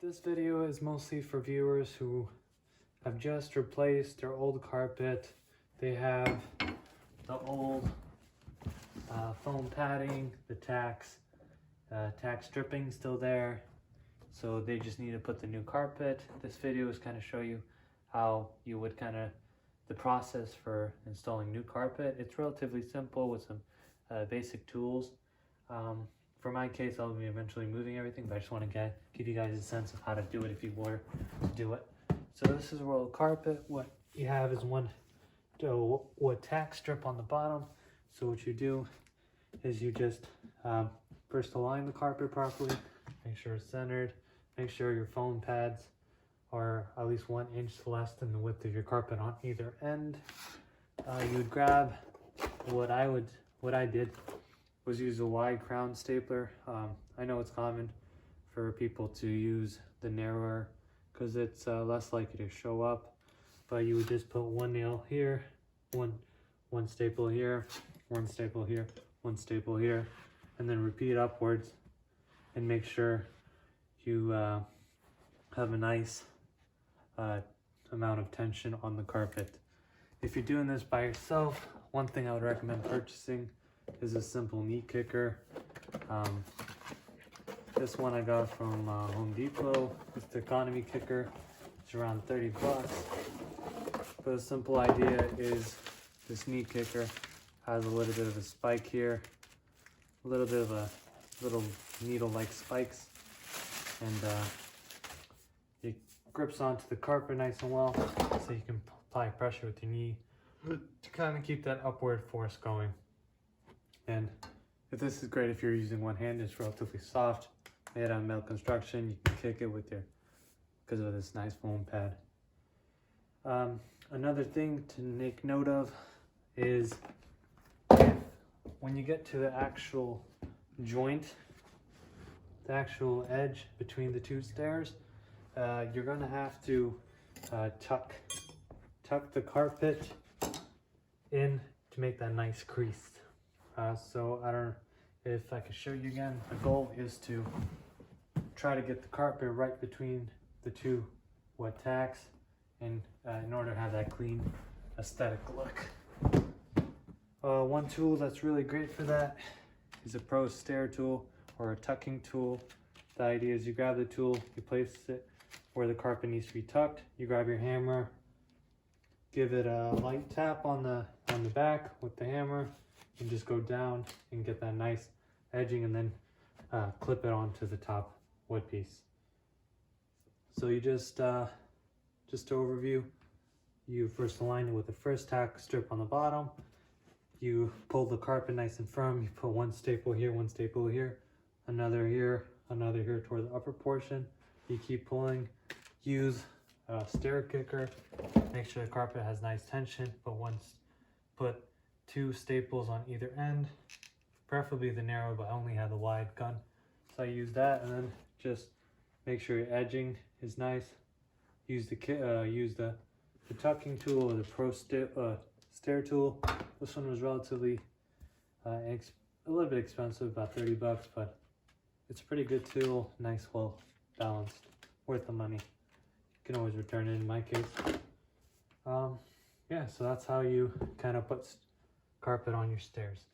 This video is mostly for viewers who have just replaced their old carpet. They have the old foam padding, the tack stripping still there, so they just need to put the new carpet. This video is kind of show you how you would the process for installing new carpet. It's relatively simple with some basic tools. For my case, I'll be eventually moving everything, but I just want to give you guys a sense of how to do it if you were to do it. So this is a roll of carpet. What you have is one tack strip on the bottom. So what you do is you just first align the carpet properly, make sure it's centered, make sure your foam pads are at least 1 inch less than the width of your carpet on either end. You would grab what I did was use a wide crown stapler. I know it's common for people to use the narrower because it's less likely to show up, but you would just put one nail here, one staple here, one staple here, one staple here, and then repeat upwards and make sure you have a nice amount of tension on the carpet. If you're doing this by yourself, one thing I would recommend purchasing is a simple knee kicker. This one I got from Home Depot. It's the economy kicker. It's around 30 bucks. But the simple idea is this knee kicker has a little bit of a spike here, a little bit of a little needle-like spikes, and it grips onto the carpet nice and well, so you can apply pressure with your knee to kind of keep that upward force going. And if this is great if you're using one hand, it's relatively soft, made out of metal construction. You can kick it with because of this nice foam pad. Another thing to make note of is when you get to the actual joint, the actual edge between the two stairs, you're gonna have to tuck the carpet in to make that nice crease. So I don't know if I can show you again. The goal is to try to get the carpet right between the two wet tacks, and in order to have that clean aesthetic look. One tool that's really great for that is a Pro Stair tool or a tucking tool. The idea is you grab the tool, you place it where the carpet needs to be tucked, you grab your hammer, give it a light tap on the back with the hammer, and just go down and get that nice edging, and then clip it onto the top wood piece. So you just to overview, you first align it with the first tack strip on the bottom. You pull the carpet nice and firm. You put one staple here, another here toward the upper portion. You keep pulling. Use a stair kicker. Make sure the carpet has nice tension, but put 2 staples on either end, preferably the narrow, but I only have the wide gun, so I use that. And then just make sure your edging is nice. Use the tucking tool or the Pro Stair tool. This one was relatively a little bit expensive, about 30 bucks, but it's a pretty good tool. Nice, well balanced, worth the money. You can always return it in my case. Yeah, so that's how you kind of put carpet on your stairs.